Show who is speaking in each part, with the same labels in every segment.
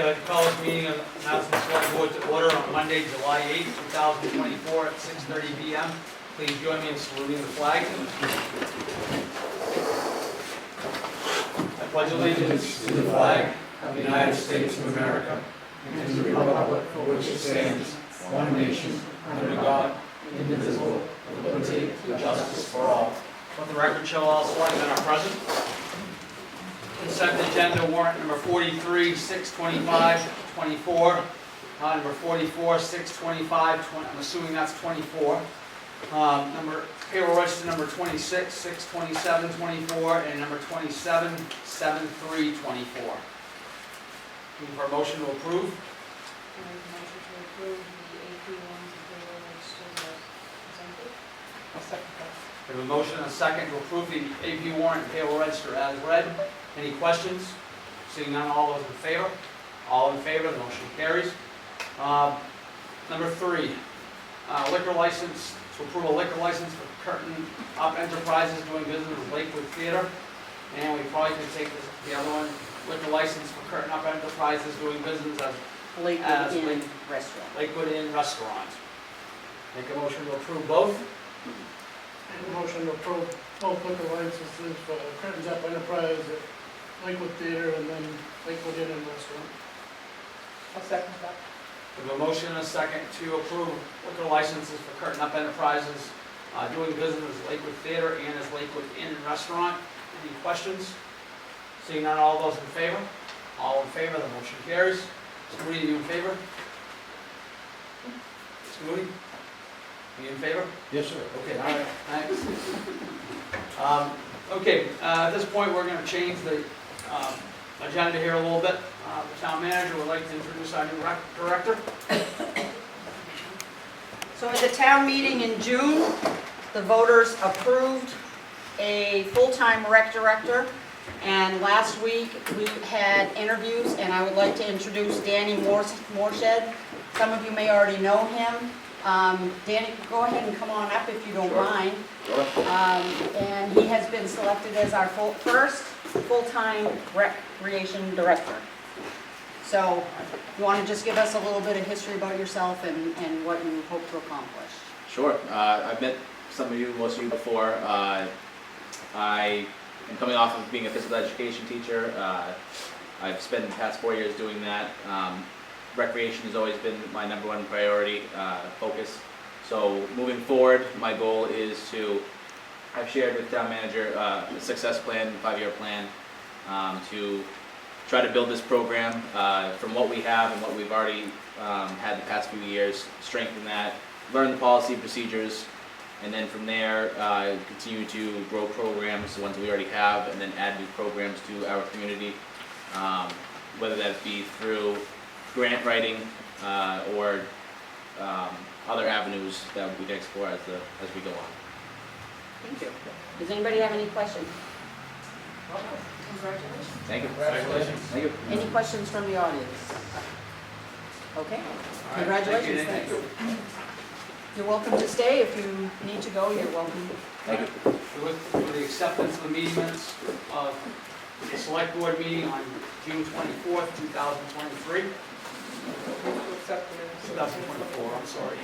Speaker 1: Okay, I'd like to call this meeting of Madison Select Board to order on Monday, July 8, 2024 at 6:30 p.m. Please join me in saluting the flag. I pledge allegiance to the flag of the United States of America and to the republic for which it stands, one nation, under God, indivisible, with liberty and justice for all. Let the record show all selectmen are present. Consent agenda warrant number 43, 625, 24. Number 44, 625, I'm assuming that's 24. Payroll register number 26, 627, 24, and number 27, 73, 24. Looking for a motion to approve.
Speaker 2: I make a motion to approve the AP ones and payroll registers as presented. I'll second that.
Speaker 1: We have a motion and a second to approve the AP warrant and payroll register as read. Any questions? Seeing none, all those in favor? All in favor, the motion carries. Number 3, liquor license, to approve a liquor license for Curtain Up Enterprises doing business with Lakewood Theater. And we probably can take the other one, liquor license for Curtain Up Enterprises doing business as
Speaker 3: Lakewood Inn Restaurant.
Speaker 1: Lakewood Inn Restaurant. Make a motion to approve both.
Speaker 4: Make a motion to approve both liquor licenses for Curtains Up Enterprise at Lakewood Theater and then Lakewood Inn and Restaurant.
Speaker 2: I'll second that.
Speaker 1: We have a motion and a second to approve liquor licenses for Curtain Up Enterprises doing business as Lakewood Theater and as Lakewood Inn and Restaurant. Any questions? Seeing none, all those in favor? All in favor, the motion carries. Mr. Moody, are you in favor? Mr. Moody? Are you in favor?
Speaker 4: Yes, sir.
Speaker 1: Okay, all right, thanks. Okay, at this point, we're going to change the agenda here a little bit. The town manager would like to introduce our new director.
Speaker 3: So at the town meeting in June, the voters approved a full-time rec director. And last week, we had interviews, and I would like to introduce Danny Morshed. Some of you may already know him. Danny, go ahead and come on up if you don't mind.
Speaker 5: Sure.
Speaker 3: And he has been selected as our first full-time recreation director. So, you want to just give us a little bit of history about yourself and what you hope to accomplish?
Speaker 5: Sure. I've met some of you, most of you before. I am coming off of being a physical education teacher. I've spent the past 4 years doing that. Recreation has always been my number one priority focus. So moving forward, my goal is to, I've shared with town manager a success plan, 5-year plan, to try to build this program from what we have and what we've already had the past few years, strengthen that, learn the policy and procedures, and then from there continue to grow programs, the ones we already have, and then add new programs to our community, whether that be through grant writing or other avenues that we can explore as we go on.
Speaker 3: Thank you. Does anybody have any questions?
Speaker 2: Congratulations.
Speaker 5: Thank you.
Speaker 1: Congratulations.
Speaker 5: Thank you.
Speaker 3: Any questions from the audience? Okay.
Speaker 1: All right,
Speaker 3: Congratulations.
Speaker 1: thank you.
Speaker 3: You're welcome to stay. If you need to go, you're welcome.
Speaker 5: Thank you.
Speaker 1: With the acceptance of the meeting minutes of the select board meeting on June 24th, 2023.
Speaker 2: Accept the minutes.
Speaker 1: 2024, I'm sorry.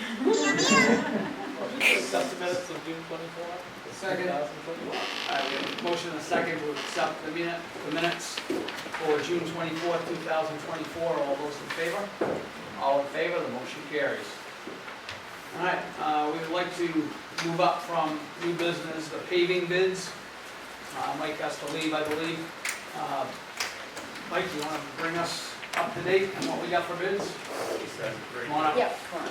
Speaker 6: Accept the minutes of June 24th,
Speaker 1: Second.
Speaker 6: 2021.
Speaker 1: We have a motion and a second to accept the minutes for June 24th, 2024. All those in favor? All in favor, the motion carries. All right, we would like to move up from new business to paving bids. Mike has to leave, I believe. Mike, you want to bring us up to date on what we got for bids? Come on up.
Speaker 3: Yep, come on.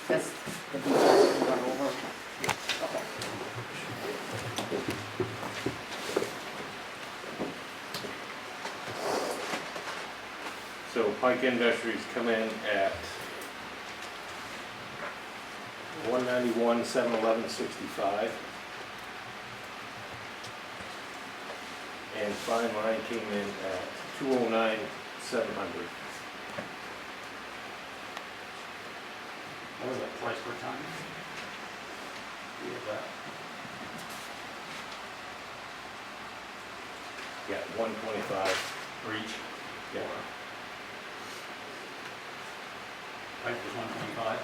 Speaker 3: That's the details we run over. Okay.
Speaker 7: So Pike Industries come in at 191, 711, 65. And Fine Line came in at 209, 700.
Speaker 1: What was that price per ton? copy of that.
Speaker 7: Yeah, 125.
Speaker 1: For each?
Speaker 7: Yeah.
Speaker 1: Pipe was 125?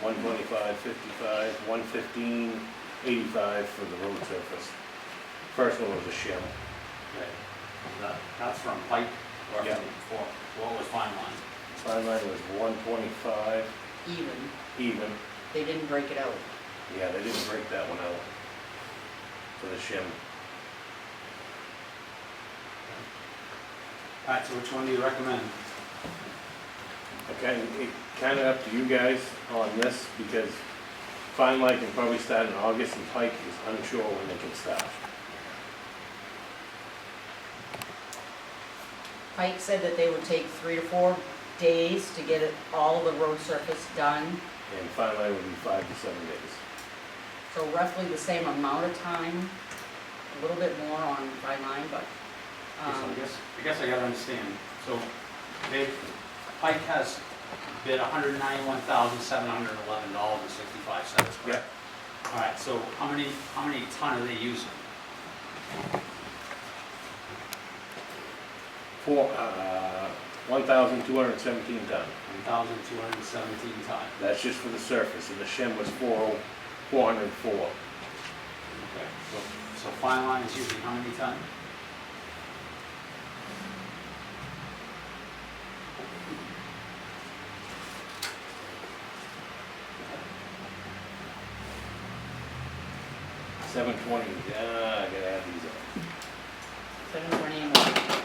Speaker 7: 125, 55, 115, 85 for the road surface. First one was a shim.
Speaker 1: Okay. That's from pipe or
Speaker 7: Yeah.
Speaker 1: from, what was fine line?
Speaker 7: Fine line was 125
Speaker 3: Even,
Speaker 7: even.
Speaker 3: they didn't break it out.
Speaker 7: Yeah, they didn't break that one out for the shim.
Speaker 1: All right, so which one do you recommend?
Speaker 7: Okay, it kind of up to you guys on this because fine line can probably start in August and Pike is unsure when they can start.
Speaker 3: Pike said that they would take 3 to 4 days to get it, all of the road surface done,
Speaker 7: And fine line would be 5 to 7 days.
Speaker 3: so roughly the same amount of time, a little bit more on Fine Line, but,
Speaker 1: Okay, so I guess I gotta understand, so Pike has bid $191,711.65, correct? All right, so how many ton are they using?
Speaker 7: 1,217 ton.
Speaker 1: 1,217 ton.
Speaker 7: That's just for the surface, and the shim was 404.
Speaker 1: Okay, so fine line is using how many ton?
Speaker 7: $720, I gotta add these up.
Speaker 3: 721.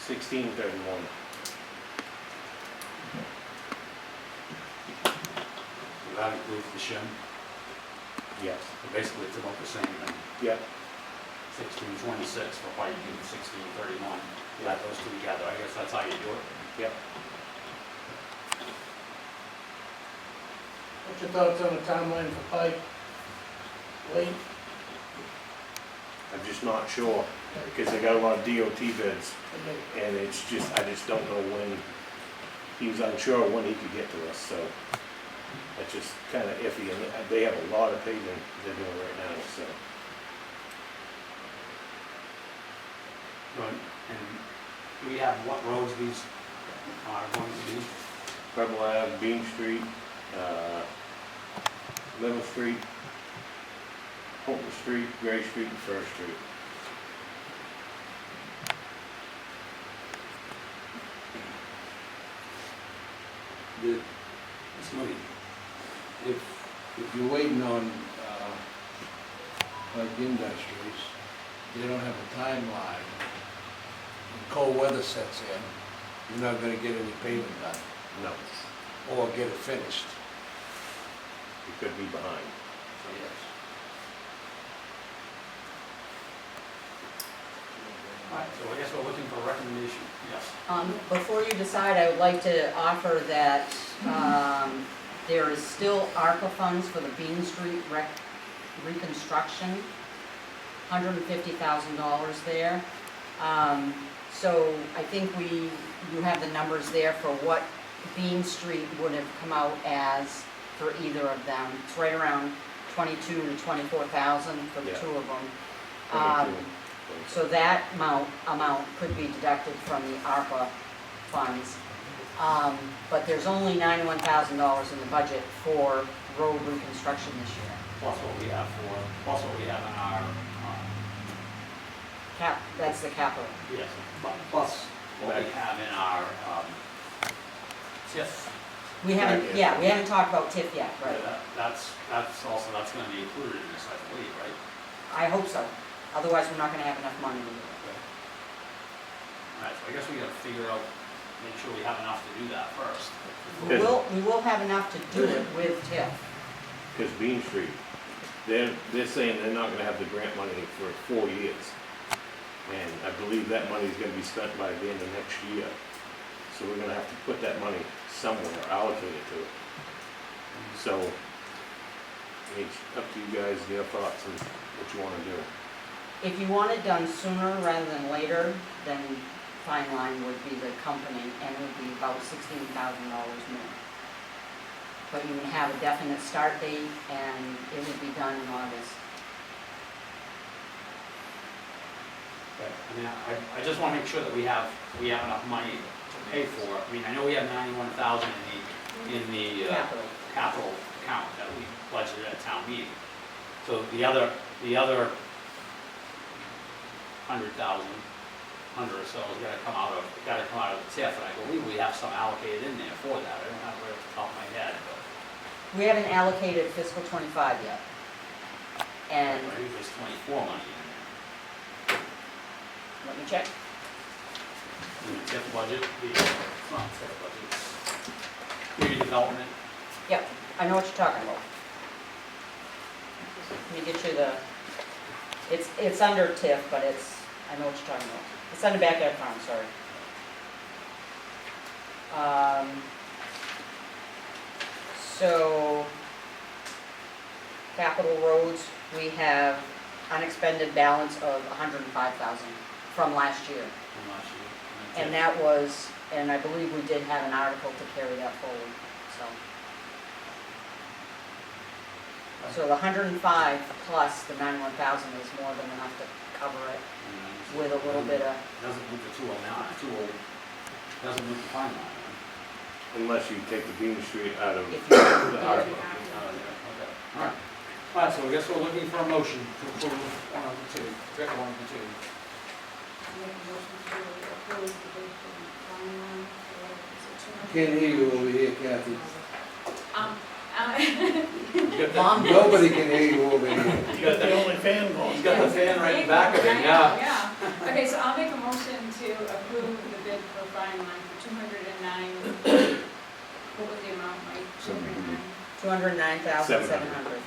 Speaker 7: $1,631.
Speaker 1: So that includes the shim,
Speaker 7: Yes.
Speaker 1: so basically it's about the same then.
Speaker 7: Yep.
Speaker 1: 1626 for Pike and 1631. You add those two together, I guess that's how you do it.
Speaker 7: Yep.
Speaker 4: What's your thoughts on the timeline for Pike? Late?
Speaker 7: I'm just not sure, because they got a lot of DOT bids,
Speaker 4: Okay.
Speaker 7: and it's just, I just don't know when, he was unsure when he could get to us, so that's just kind of iffy, and they have a lot of paving they're doing right now, so.
Speaker 1: Good. And we have what roads these are going to be?
Speaker 7: Preble Ave, Bean Street, Middle Street, Holton Street, Gray Street, and First Street.
Speaker 1: It's money.
Speaker 8: If you're waiting on, like Industries, they don't have a timeline. When cold weather sets in, you're not gonna get any paving done,
Speaker 7: No,
Speaker 8: or get it finished.
Speaker 7: he could be behind.
Speaker 8: So yes.
Speaker 1: All right, so I guess we're looking for a recommendation, yes.
Speaker 3: Before you decide, I would like to offer that there is still ARPA funds for the Bean Street reconstruction, $150,000 there. So I think you have the numbers there for what Bean Street would have come out as for either of them. It's right around 22 to 24,000 for the
Speaker 7: Yeah.
Speaker 3: two of them.
Speaker 7: 22.
Speaker 3: So that amount could be deducted from the ARPA funds. But there's only $91,000 in the budget for road reconstruction this year.
Speaker 1: Plus what we have in our,
Speaker 3: That's the capital.
Speaker 1: yes, plus what we have in our, TIF
Speaker 3: We haven't, yeah, we haven't talked about TIF yet, right?
Speaker 1: That's gonna be included in this, I believe, right?
Speaker 3: I hope so, otherwise we're not gonna have enough money to do it.
Speaker 1: Alright, so I guess we gotta figure out, make sure we have enough to do that first.
Speaker 3: We will have enough to do it with TIF.
Speaker 7: Because Bean Street, they're saying they're not gonna have the grant money for 4 years. And I believe that money's gonna be spent by the end of next year. So we're gonna have to put that money somewhere, allocate it to it. So, it's up to you guys, your thoughts and what you wanna do.
Speaker 3: If you want it done sooner rather than later, then Fine Line would be the company, and it would be about $16,000 more. But you would have a definite start date, and it would be done in August.
Speaker 1: Okay, I mean, I just wanna make sure that we have enough money to pay for it. I mean, I know we have 91,000 in the
Speaker 3: Capital.
Speaker 1: capital account that we budgeted at town meeting. So the other 100,000 or so has gotta come out of the TIF, and I believe we have some allocated in there for that. I don't have it right off the top of my head, but
Speaker 3: We haven't allocated fiscal '25 yet. And,
Speaker 1: I think there's 24 money
Speaker 3: let me check.
Speaker 1: in the TIF budget. It's not TIF budget, it's community development.
Speaker 3: Yep, I know what you're talking about. Let me get you the, it's under TIF, but I know what you're talking about. It's under backyard farm, sorry. So, capital roads, we have unexpended balance of 105,000 from last year.
Speaker 1: from last year.
Speaker 3: And that was, and I believe we did have an article to carry that forward, so. So the 105 plus the 91,000 is more than enough to cover it with a little bit of,
Speaker 1: Doesn't move the 209, doesn't move the Fine Line.
Speaker 7: Unless you take the Bean Street out of
Speaker 3: if you,
Speaker 7: the ARPA.
Speaker 1: Okay, all right. All right, so I guess we're looking for a motion to approve one of the two, pick one of the two.
Speaker 2: Make a motion to approve the bid for the Fine Line for, is it 200?
Speaker 8: Can't hear you over here, Kathy.
Speaker 1: You got
Speaker 3: Mom.
Speaker 8: Nobody can hear you over here.
Speaker 1: You got
Speaker 4: The
Speaker 1: the,
Speaker 4: only fan going.
Speaker 1: he's got the fan right in the back of it,
Speaker 2: I know,
Speaker 1: yeah.
Speaker 2: yeah. Okay, so I'll make a motion to approve the bid for Fine Line for 209, what was the amount, Mike?
Speaker 3: 209,700.
Speaker 2: 700.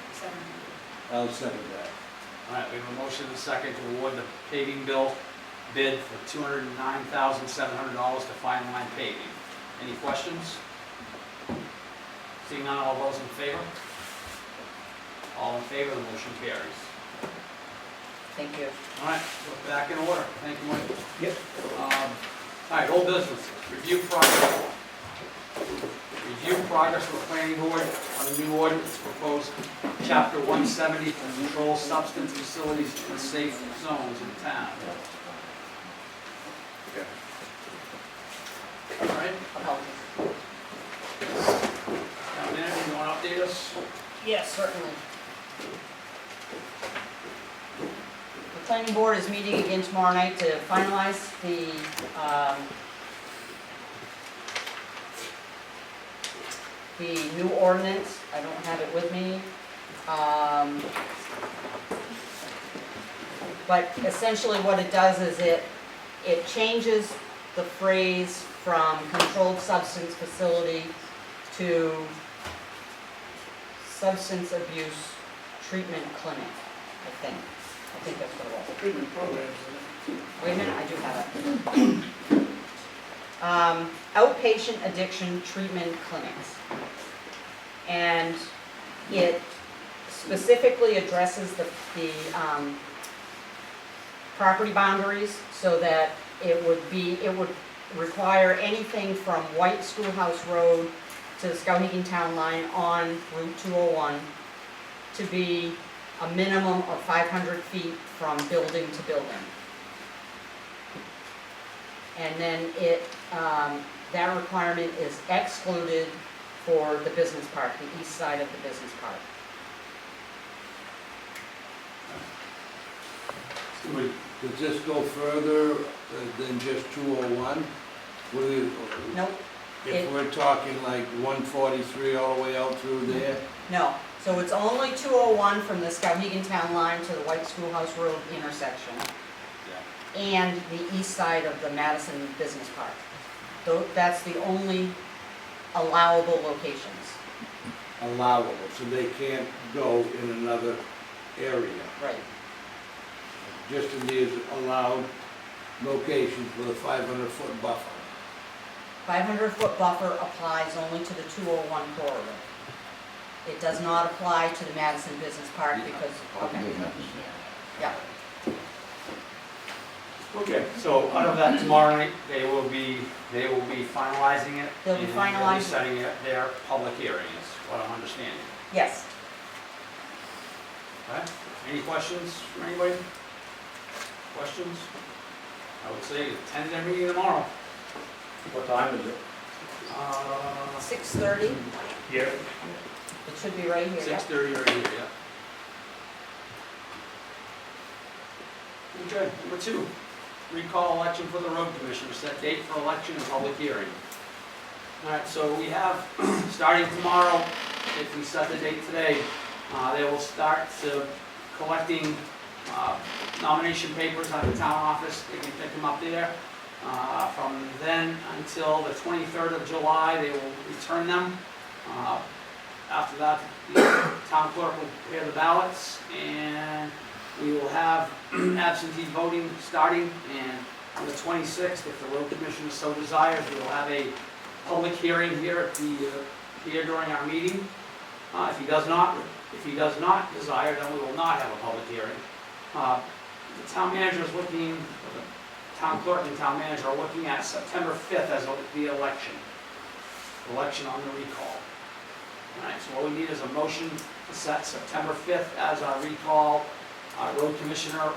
Speaker 8: I'll second that.
Speaker 1: All right, we have a motion and a second to award the paving bill bid for $209,700 to Fine Line Paving. Any questions? Seeing none, all those in favor? All in favor, the motion carries.
Speaker 3: Thank you.
Speaker 1: All right, we're back in order. Thank you, Mike.
Speaker 8: Yep.
Speaker 1: All right, old business, review progress. Review progress for planning board on the new ordinance proposed chapter 170 to control substance facilities in safe zones in town. All right,
Speaker 3: Apologies.
Speaker 1: now, Dan, you want to update us?
Speaker 3: Yes, certainly. The planning board is meeting again tomorrow night to finalize the new ordinance. I don't have it with me. But essentially what it does is it changes the phrase from controlled substance facility to substance abuse treatment clinic, I think. I think that's what it was.
Speaker 4: Treatment programs.
Speaker 3: Wait a minute, I do have it. Outpatient addiction treatment clinics. And it specifically addresses the property boundaries so that it would require anything from White Schoolhouse Road to the Skowhegan Town Line on Route 201 to be a minimum of 500 feet from building to building. And then that requirement is excluded for the business park, the east side of the business park.
Speaker 8: Does this go further than just 201? What do you?
Speaker 3: Nope,
Speaker 8: If we're talking like 143 all the way out through there,
Speaker 3: No, so it's only 201 from the Skowhegan Town Line to the White Schoolhouse Road intersection. And the east side of the Madison Business Park. That's the only allowable locations.
Speaker 8: allowable, so they can't go in another area.
Speaker 3: Right.
Speaker 8: Just in these allowed locations with a 500-foot buffer.
Speaker 3: 500-foot buffer applies only to the 201 corridor. It does not apply to the Madison Business Park because, okay. Yeah,
Speaker 1: Okay, so out of that tomorrow night, they will be finalizing it.
Speaker 3: They'll be
Speaker 1: and
Speaker 3: finalizing it.
Speaker 1: setting their public hearing, is what I'm understanding.
Speaker 3: yes.
Speaker 1: Okay, any questions from anybody? Questions? I would say attend their meeting tomorrow.
Speaker 6: What time is it?
Speaker 3: 6:30,
Speaker 6: Here.
Speaker 3: it should be right here, yeah.
Speaker 1: 6:30 right here, yeah. Okay, number 2, recall election for the road commissioner, set date for election and public hearing. All right, so we have, starting tomorrow, if we set the date today, they will start collecting nomination papers at the town office. They can pick them up there. From then until the 23rd of July, they will return them. After that, the town clerk will prepare the ballots, and we will have absentee voting starting, and on the 26th, if the road commissioner so desires, we will have a public hearing here at here during our meeting. If he does not desire, then we will not have a public hearing. The town manager is looking, the town clerk and town manager are looking at September 5th as the election on the recall. All right, so what we need is a motion to set September 5th as our recall, road commissioner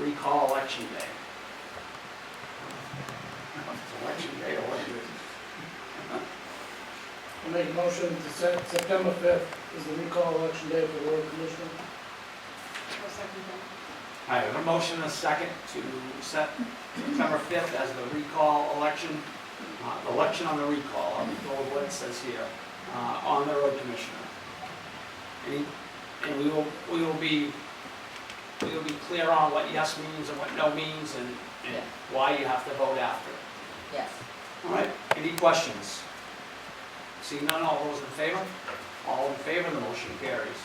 Speaker 1: recall election day. It's election day or what is it?
Speaker 4: I make a motion to set September 5th as the recall election day for the road commissioner.
Speaker 2: I'll second that.
Speaker 1: I have a motion and a second to set September 5th as the recall election, election on the recall. I'll go with what it says here, on the road commissioner. And we will be clear on what yes means and what no means and why you have to vote after.
Speaker 3: Yes.
Speaker 1: All right, any questions? Seeing none, all those in favor? All in favor, the motion carries.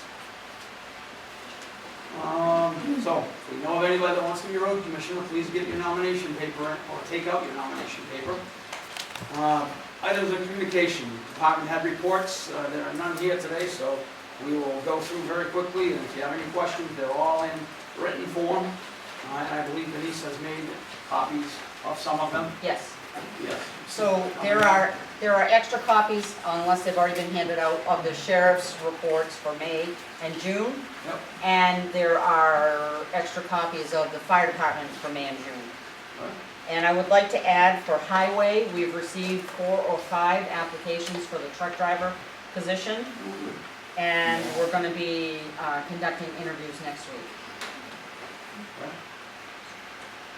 Speaker 1: So, if we know of anybody that wants to be a road commissioner, please get your nomination paper or take out your nomination paper. Items of communication, department head reports, there are none here today, so we will go through very quickly, and if you have any questions, they're all in written form. I believe Denise has made copies of some of them.
Speaker 3: Yes.
Speaker 1: Yes.
Speaker 3: So there are extra copies, unless they've already been handed out, of the sheriff's reports for May and June.
Speaker 1: Yep.
Speaker 3: And there are extra copies of the fire department for May and June.
Speaker 1: Right.
Speaker 3: And I would like to add for highway, we've received 4 or 5 applications for the truck driver position. And we're going to be conducting interviews next week.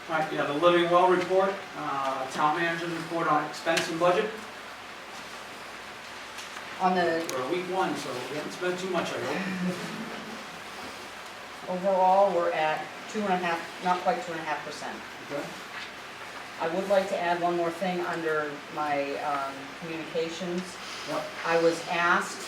Speaker 1: All right, you have the living well report, town manager's report on expense and budget.
Speaker 3: On the
Speaker 1: We're week 1, so we haven't spent too much, I hope.
Speaker 3: overall, we're at 2.5%, not quite 2.5%.
Speaker 1: Okay.
Speaker 3: I would like to add one more thing under my communications.
Speaker 1: Yep.
Speaker 3: I was asked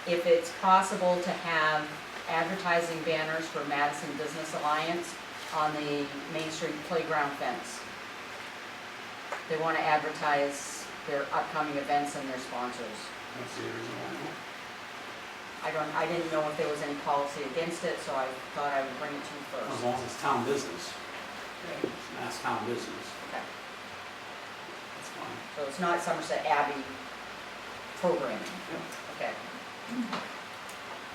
Speaker 3: if it's possible to have advertising banners for Madison Business Alliance on the Main Street playground fence. They want to advertise their upcoming events and their sponsors.
Speaker 1: That's the original one.
Speaker 3: I didn't know if there was any policy against it, so I thought I would bring it to you
Speaker 1: As
Speaker 3: first.
Speaker 1: long as it's town business. It's mass town business.
Speaker 3: Okay.
Speaker 1: That's fine.
Speaker 3: So it's not Somerset Abbey programming.
Speaker 1: Yep.
Speaker 3: Okay.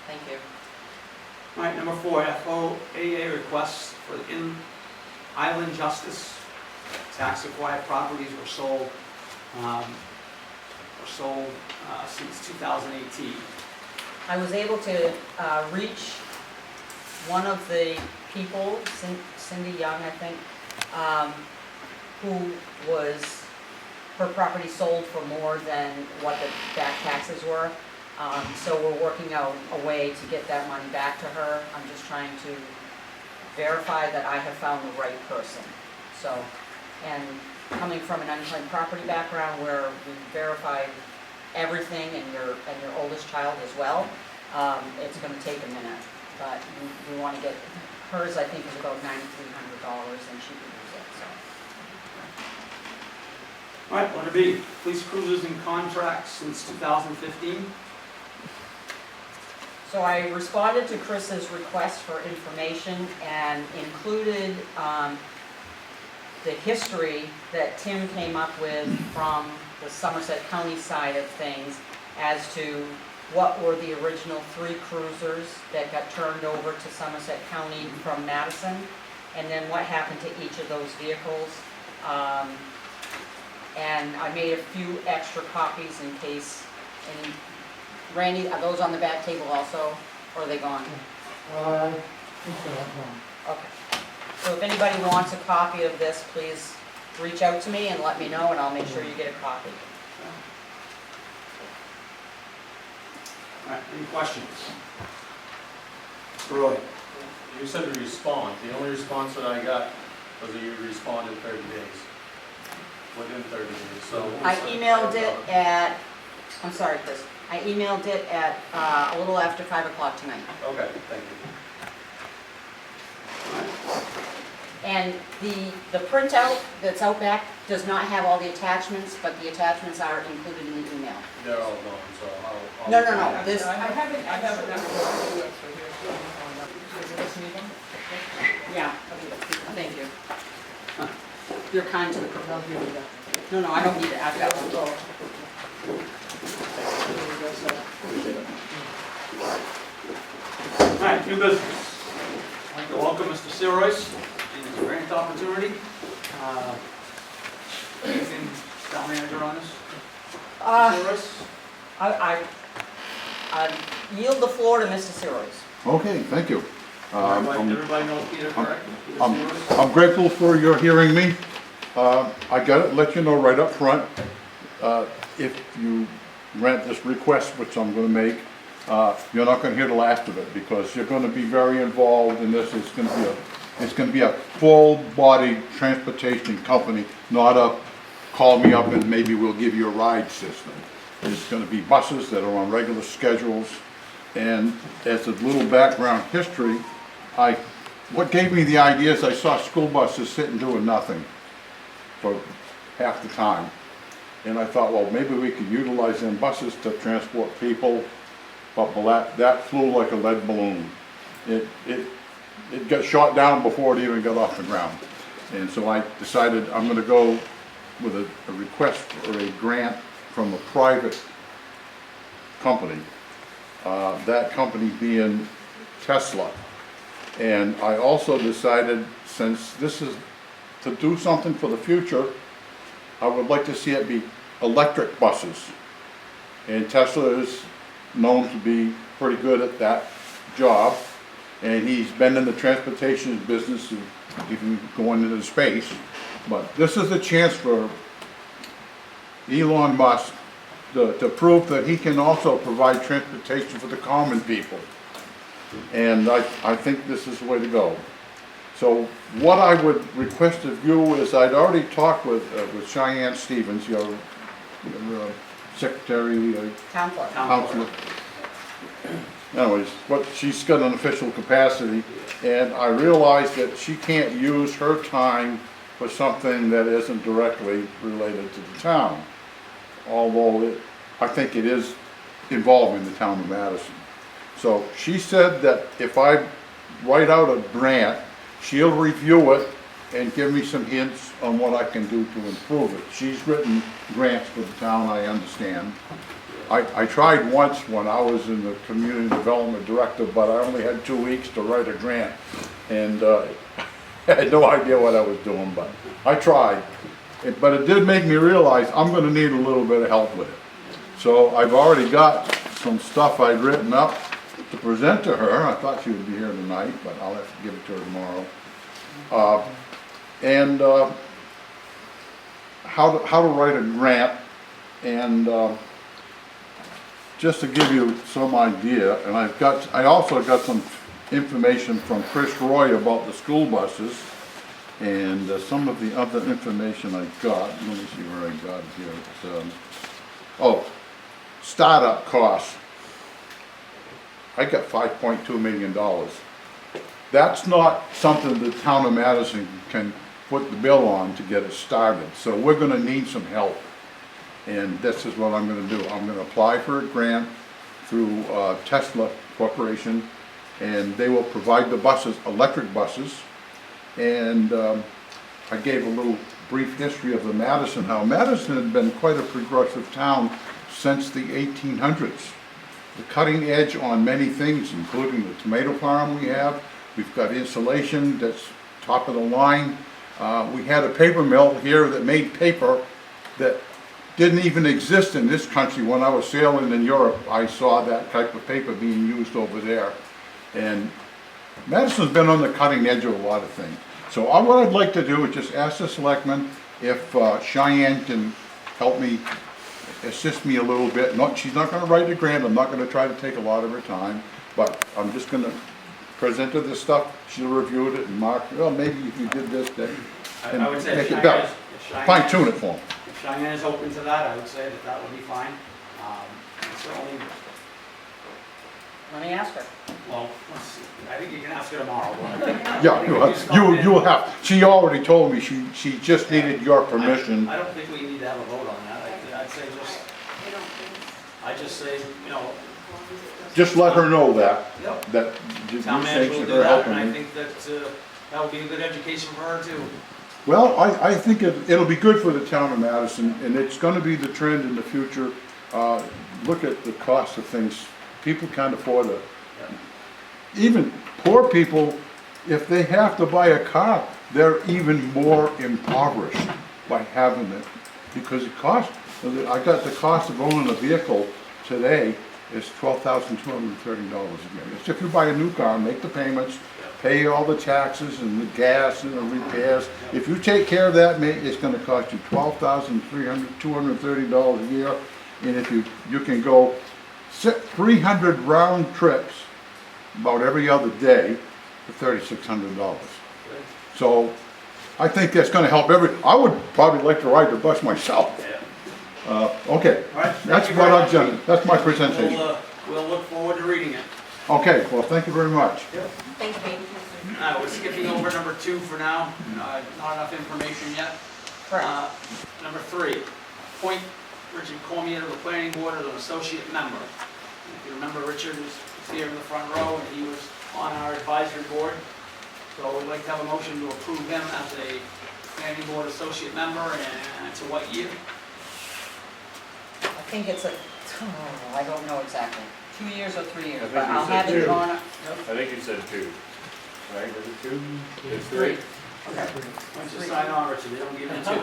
Speaker 3: Thank you.
Speaker 1: All right, number 4, FOAA requests for the Island Justice. Tax acquired properties were sold since 2018.
Speaker 3: I was able to reach one of the people, Cindy Young, I think, who was her property sold for more than what the back taxes were. So we're working out a way to get that money back to her. I'm just trying to verify that I have found the right person. So, and coming from an unclaimed property background where we verified everything and your oldest child as well, it's gonna take a minute, but we wanna get, hers I think is about $9,300 and she could use it, so.
Speaker 1: All right, letter B, police cruisers and contracts since 2015.
Speaker 3: So I responded to Chris's request for information and included the history that Tim came up with from the Somerset County side of things as to what were the original 3 cruisers that got turned over to Somerset County from Madison, and then what happened to each of those vehicles. And I made a few extra copies in case any. Randy, are those on the back table also, or are they gone? Okay. So if anybody wants a copy of this, please reach out to me and let me know, and I'll make sure you get a copy.
Speaker 1: All right, any questions? Mr. Roy?
Speaker 6: You said to respond. The only response that I got was that you responded 30 days. Within 30 days, so.
Speaker 3: I emailed it at, I'm sorry, Chris, I emailed it at a little after 5 o'clock tonight.
Speaker 6: Okay, thank you.
Speaker 3: And the printout that's out back does not have all the attachments, but the attachments are included in the email.
Speaker 6: They're all gone, so I'll.
Speaker 3: No, this,
Speaker 2: I have it.
Speaker 3: yeah, thank you. You're kind to the, no, I don't need it, I've got one.
Speaker 1: All right, new business. I'd like to welcome Mr. Seroyce and his grant opportunity. Anything, town manager on this? Seroyce?
Speaker 3: I yield the floor to Mr. Seroyce.
Speaker 9: Okay, thank you.
Speaker 1: Everybody knows Peter, correct? Peter Seroyce?
Speaker 9: I'm grateful for your hearing me. I got to let you know right up front, if you grant this request, which I'm going to make, you're not going to hear the last of it because you're going to be very involved in this. It's going to be a full-body transportation company, not a call me up and maybe we'll give you a ride system. It's going to be buses that are on regular schedules. And as a little background history, what gave me the idea is I saw school buses sitting doing nothing for half the time. And I thought, well, maybe we could utilize them buses to transport people, but that flew like a lead balloon. It got shot down before it even got off the ground. And so I decided I'm going to go with a request for a grant from a private company, that company being Tesla. And I also decided, since this is to do something for the future, I would like to see it be electric buses. And Tesla is known to be pretty good at that job. And he's been in the transportation business, even going into space. But this is a chance for Elon Musk to prove that he can also provide transportation for the common people. And I think this is the way to go. So what I would request of you is, I'd already talked with Cheyenne Stevens, your secretary,
Speaker 3: Town clerk.
Speaker 9: counselor. Anyways, she's got an official capacity, and I realized that she can't use her time for something that isn't directly related to the town. Although I think it is involving the town of Madison. So she said that if I write out a grant, she'll review it and give me some hints on what I can do to improve it. She's written grants for the town, I understand. I tried once when I was in the community development director, but I only had 2 weeks to write a grant. And I had no idea what I was doing, but I tried. But it did make me realize I'm going to need a little bit of help with it. So I've already got some stuff I'd written up to present to her. I thought she would be here tonight, but I'll have to give it to her tomorrow. how to write a grant, and just to give you some idea, and I also got some information from Chris Roy about the school buses, and some of the other information I got. Let me see where I got it here. It's, startup costs. I got $5.2 million. That's not something the town of Madison can put the bill on to get it started. So we're gonna need some help. And this is what I'm gonna do. I'm gonna apply for a grant through Tesla Corporation, and they will provide the buses, electric buses. And I gave a little brief history of the Madison, how Madison had been quite a progressive town since the 1800s. The cutting edge on many things, including the tomato farm we have. We've got insulation that's top of the line. We had a paper mill here that made paper that didn't even exist in this country. When I was sailing in Europe, I saw that type of paper being used over there. And Madison's been on the cutting edge of a lot of things. So what I'd like to do is just ask the selectmen if Cheyenne can help me, assist me a little bit. She's not gonna write a grant, I'm not gonna try to take a lot of her time, but I'm just gonna present her this stuff, she'll review it and mark, well, maybe if you did this, then,
Speaker 1: I would say
Speaker 9: make
Speaker 1: if
Speaker 9: it better.
Speaker 1: Cheyenne
Speaker 9: Fine tune it for me.
Speaker 1: if Cheyenne is open to that, I would say that that would be fine. Certainly,
Speaker 3: Let me ask her.
Speaker 1: well, let's see. I think you can ask her tomorrow. But I think- I
Speaker 9: Yeah,
Speaker 1: think
Speaker 9: you'll
Speaker 1: if just come
Speaker 9: have,
Speaker 1: in-
Speaker 9: you'll have, she already told me she just needed your permission.
Speaker 1: I don't think we need to have a vote on that. I'd say just,
Speaker 2: I don't think,
Speaker 1: I just say, you know,
Speaker 9: Just let her know that,
Speaker 1: yep,
Speaker 9: that you
Speaker 1: town manager will
Speaker 9: think
Speaker 1: do
Speaker 9: her
Speaker 1: that, and
Speaker 9: helping
Speaker 1: I
Speaker 9: me.
Speaker 1: think that that would be a good education for her too.
Speaker 9: Well, I think it'll be good for the town of Madison, and it's gonna be the trend in the future. Look at the cost of things. People can't afford it. Even poor people, if they have to buy a car, they're even more impoverished by having it. Because it costs, I got the cost of owning a vehicle today is $12,230 a year. It's if you buy a new car, make the payments, pay all the taxes and the gas and the repairs. If you take care of that, it's gonna cost you $230 a year. And if you can go 300 round trips about every other day for $3,600. So I think that's gonna help I would probably like to ride the bus myself. Okay,
Speaker 1: All right,
Speaker 9: that's
Speaker 1: thank you
Speaker 9: what
Speaker 1: very
Speaker 9: I've
Speaker 1: much.
Speaker 9: done, that's my presentation.
Speaker 1: We'll look forward to reading it.
Speaker 9: Okay, well, thank you very much.
Speaker 3: Thanks, Pete.
Speaker 1: We're skipping over number 2 for now. Not enough information yet.
Speaker 3: Correct.
Speaker 1: Number 3, appoint Richard Cormier to the planning board as an associate member. If you remember, Richard was here in the front row and he was on our advisory board. So we'd like to have a motion to approve him as a planning board associate member, and to what year?
Speaker 3: I think it's I don't know exactly, 2 years or 3 years,
Speaker 7: I think
Speaker 3: but
Speaker 7: you
Speaker 3: I'll
Speaker 7: said
Speaker 3: have it
Speaker 7: two.
Speaker 3: drawn up.
Speaker 7: I think you said 2, right? Was it 2? It's
Speaker 3: 3.
Speaker 7: 3.
Speaker 3: Okay.
Speaker 1: Why don't you sign on, Richard? They don't give you 2.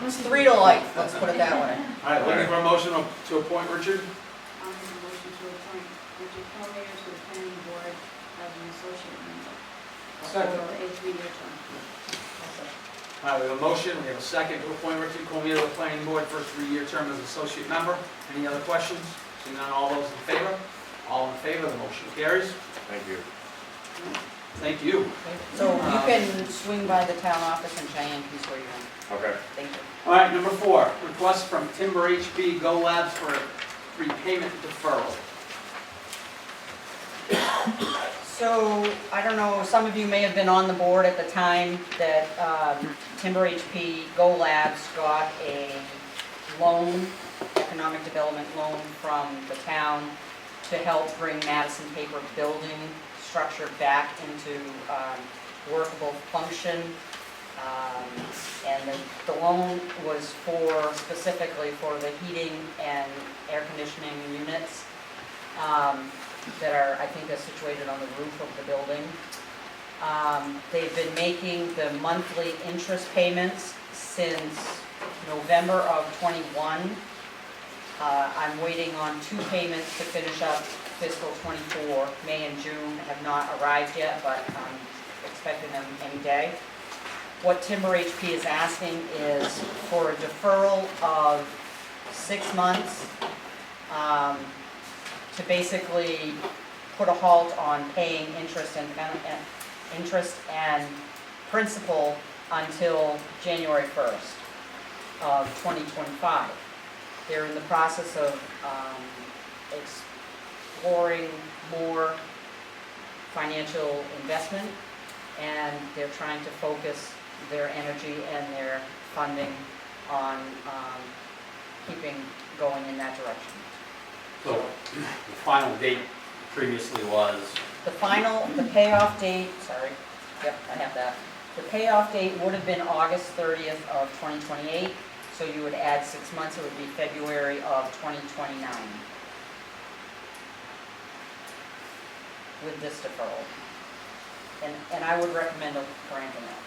Speaker 3: It's 3 to life, let's put it that way.
Speaker 1: All right, looking for a motion to appoint Richard?
Speaker 2: I'll make a motion to appoint Richard Cormier to the planning board as an associate member.
Speaker 1: Second.
Speaker 2: For a 3-year term.
Speaker 1: All right, we have a motion, we have a second to appoint Richard Cormier to the planning board for a 3-year term as associate member. Any other questions? Seeing none, all those in favor? All in favor, the motion carries.
Speaker 7: Thank you.
Speaker 1: Thank you.
Speaker 3: So you can swing by the town office and Cheyenne can swear you in.
Speaker 7: Okay.
Speaker 3: Thank you.
Speaker 1: All right, number 4, request from Timber HB Go Labs for a repayment deferral.
Speaker 3: So, I don't know, some of you may have been on the board at the time that Timber HP Go Labs got a loan, economic development loan from the town to help bring Madison paper building structure back into workable function. And the loan was specifically for the heating and air conditioning units that are, I think, are situated on the roof of the building. They've been making the monthly interest payments since November of '21. I'm waiting on 2 payments to finish up fiscal '24. May and June have not arrived yet, but I'm expecting them any day. what Timber HP is asking is for a deferral of 6 months to basically put a halt on paying interest and principal until January 1st of 2025. They're in the process of exploring more financial investment, and they're trying to focus their energy and their funding on keeping going in that direction.
Speaker 10: So the final date previously was,
Speaker 3: The payoff date, sorry, yep, I have that. The payoff date would have been August 30th of 2028, so you would add 6 months, it would be February of 2029 with this deferral. And I would recommend granting it.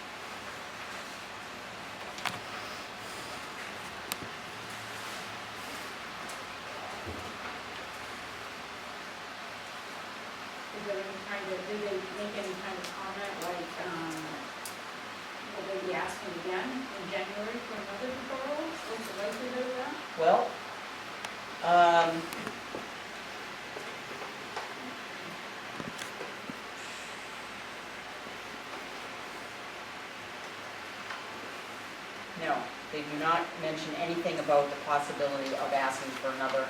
Speaker 2: Is there any kind of, did they make any kind of comment, like, will they be asking again in January for another deferral? What's the likelihood of that?
Speaker 3: Well, no, they do not mention anything about the possibility of asking for another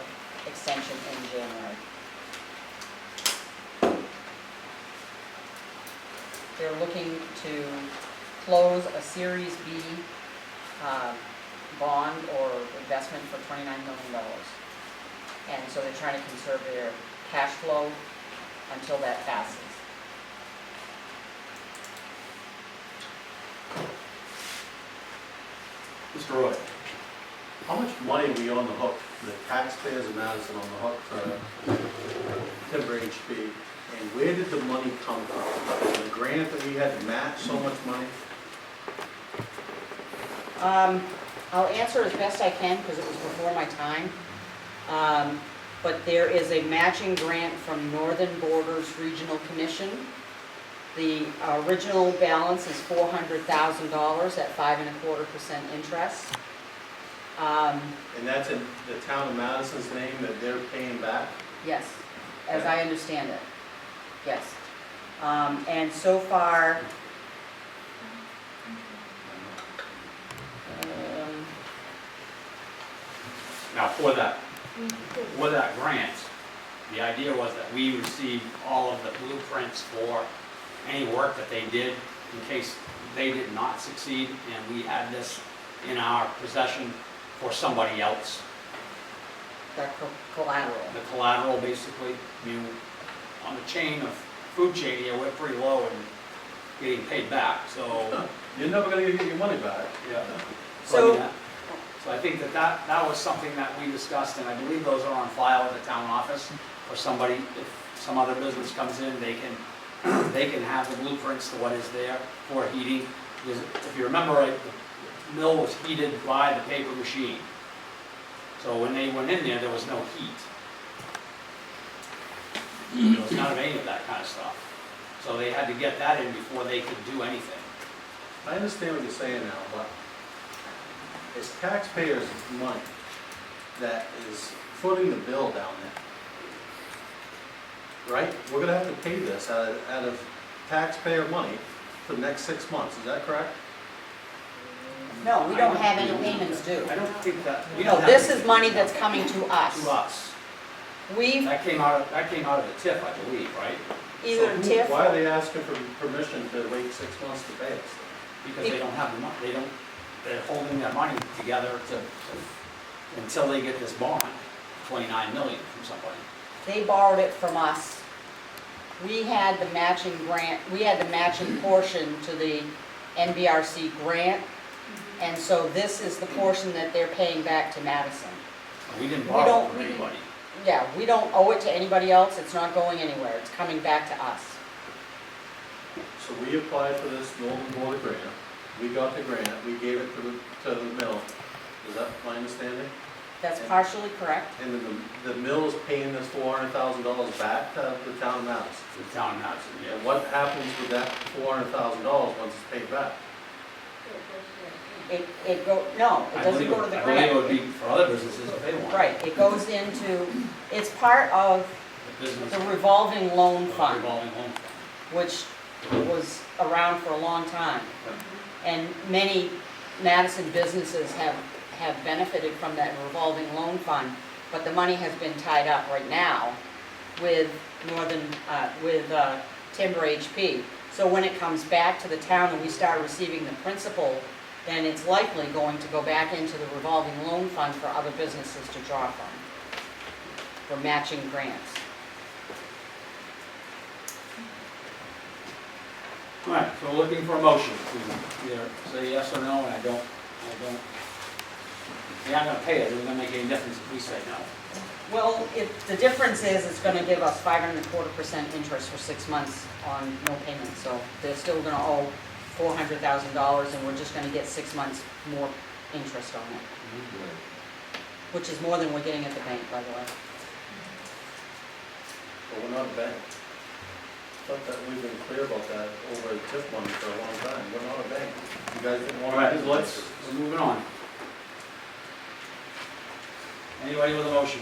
Speaker 3: extension in January. They're looking to close a Series B bond or investment for $29 million. And so they're trying to conserve their cash flow until that passes.
Speaker 6: Mr. Roy, how much money are we on the hook, the taxpayers of Madison on the hook for Timber HB? And where did the money come from? The grant that we had to match so much money?
Speaker 3: I'll answer as best I can because it was before my time. But there is a matching grant from Northern Borders Regional Commission. The original balance is $400,000 at 5.25% interest.
Speaker 6: And that's in the town of Madison's name that they're paying back?
Speaker 3: Yes, as I understand it, yes. And so far,
Speaker 10: now for that grant, the idea was that we received all of the blueprints for any work that they did in case they did not succeed, and we had this in our possession for somebody else.
Speaker 3: that collateral.
Speaker 10: The collateral, basically, I mean, on the chain of food chain here, we're pretty low in getting paid back, so.
Speaker 6: You're never gonna get your money back.
Speaker 10: Yeah.
Speaker 3: So-
Speaker 10: So I think that was something that we discussed, and I believe those are on file at the town office, or somebody, if some other business comes in, they can have the blueprints to what is there for heating. Because if you remember right, the mill was heated by the paper machine. So when they went in there was no heat. There was none of any of that kind of stuff. So they had to get that in before they could do anything.
Speaker 6: I understand what you're saying now, but it's taxpayers' money that is footing the bill down there. Right? We're gonna have to pay this out of taxpayer money for the next 6 months, is that correct?
Speaker 3: No, we don't have any payments due.
Speaker 10: I don't think that. we
Speaker 3: No,
Speaker 10: don't have
Speaker 3: this
Speaker 10: to-
Speaker 3: is money that's coming to us.
Speaker 10: To us.
Speaker 3: We've
Speaker 10: That came out of the TIF, I believe, right?
Speaker 3: either
Speaker 6: So
Speaker 3: TIF
Speaker 6: why are
Speaker 3: or,
Speaker 6: they asking for permission to wait 6 months to pay us?
Speaker 10: Because they don't have the money, they're holding their money together until they get this bond, 29 million from somebody.
Speaker 3: they borrowed it from us. We had the matching grant, we had the matching portion to the NBRC grant. And so this is the portion that they're paying back to Madison.
Speaker 10: We didn't
Speaker 3: We
Speaker 10: borrow
Speaker 3: don't-
Speaker 10: from anybody.
Speaker 3: Yeah, we don't owe it to anybody else, it's not going anywhere, it's coming back to us.
Speaker 6: So we applied for this Northern Border grant, we got the grant, we gave it to the mill, is that my understanding?
Speaker 3: That's partially correct.
Speaker 6: And then the mill is paying this $400,000 back to the town of Madison.
Speaker 10: The town has it,
Speaker 6: And what happens with that $400,000 once it's paid back?
Speaker 3: No, it doesn't go to the
Speaker 10: I believe it
Speaker 3: grant.
Speaker 10: would be for other businesses if they want.
Speaker 3: Right, it goes into, it's part of
Speaker 10: The business.
Speaker 3: the revolving loan fund,
Speaker 10: Revolving loan fund.
Speaker 3: which was around for a long time. And many Madison businesses have benefited from that revolving loan fund, but the money has been tied up right now with Timber HP. So when it comes back to the town and we start receiving the principal, then it's likely going to go back into the revolving loan fund for other businesses to draw from, for matching grants.
Speaker 10: All right, so we're looking for a motion to either say yes or no, and I don't, they're not gonna pay it, it's gonna make any difference if we say no.
Speaker 3: Well, the difference is it's gonna give us 5.25% interest for 6 months on no payment, so they're still gonna owe $400,000 and we're just gonna get 6 months more interest on it, which is more than we're getting at the bank, by the way.
Speaker 6: But we're not a bank. Thought that we've been clear about that over the TIF money for a long time. We're not a bank. You guys didn't
Speaker 10: All
Speaker 6: want
Speaker 10: right,
Speaker 6: to do
Speaker 10: we're moving on. Anybody with a motion?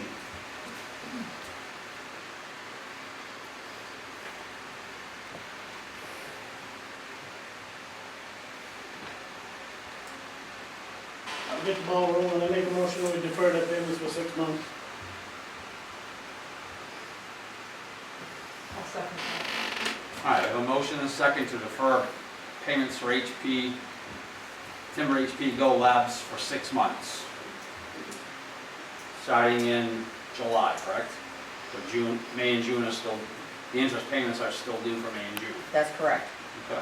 Speaker 4: I'll get the ball rolling, I make a motion that we defer that payments for 6 months.
Speaker 10: All right, I have a motion and a second to defer payments for Timber HP Go Labs for 6 months. Starting in July, correct? For June, May and June are still, the interest payments are still due for May and June.
Speaker 3: That's correct.
Speaker 10: Okay.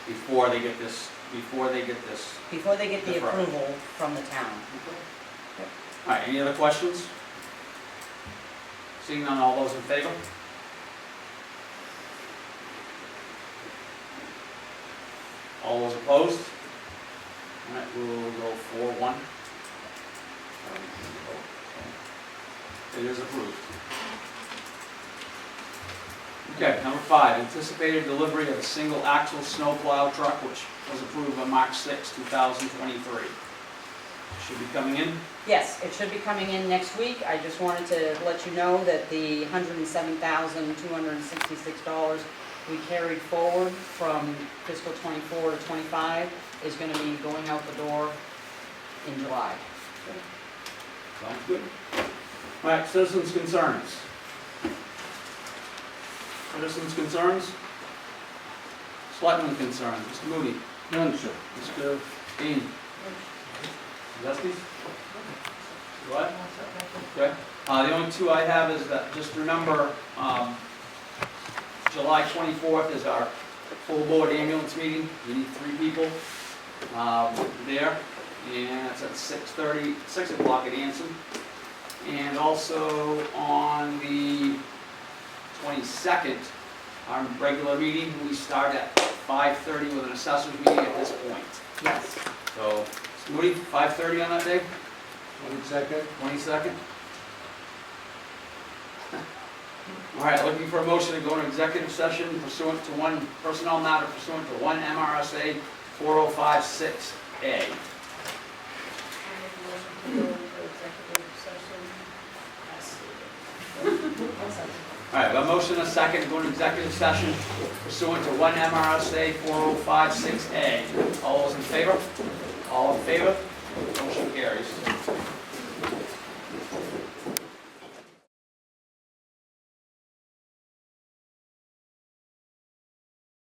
Speaker 10: Before they get the
Speaker 3: Before they get the
Speaker 10: Defer.
Speaker 3: approval from the town.
Speaker 10: All right, any other questions? Seeing none, all those in favor? All those opposed? All right, we'll go 4-1. It is approved. Okay, number 5, anticipated delivery of a single axle snowplow truck, which was approved on March 6, 2023. Should be coming in.
Speaker 3: Yes, it should be coming in next week. I just wanted to let you know that the $107,266 we carried forward from fiscal '24 to '25 is going to be going out the door in July.
Speaker 10: Sounds good. All right, citizens' concerns. Citizens' concerns? Selectmen concerns. Mr. Moody?
Speaker 8: None, sir.
Speaker 10: Mr. Dean? Estes? What? Okay. The only two I have is that, just remember, July 24th is our full board ambulance meeting. We need 3 people there, and it's at 6 o'clock at Anson. And also on the 22nd, our regular meeting, we start at 5:30 with an assessors meeting at this point.
Speaker 3: Yes.
Speaker 10: So, Mr. Moody, 5:30 on that day?
Speaker 8: 22nd?
Speaker 10: 22nd? All right, looking for a motion to go into executive session pursuant to one personnel matter pursuant to 1 MRSA 4056A. All right, a motion and a second to go into executive session pursuant to 1 MRSA 4056A. All those in favor? All in favor?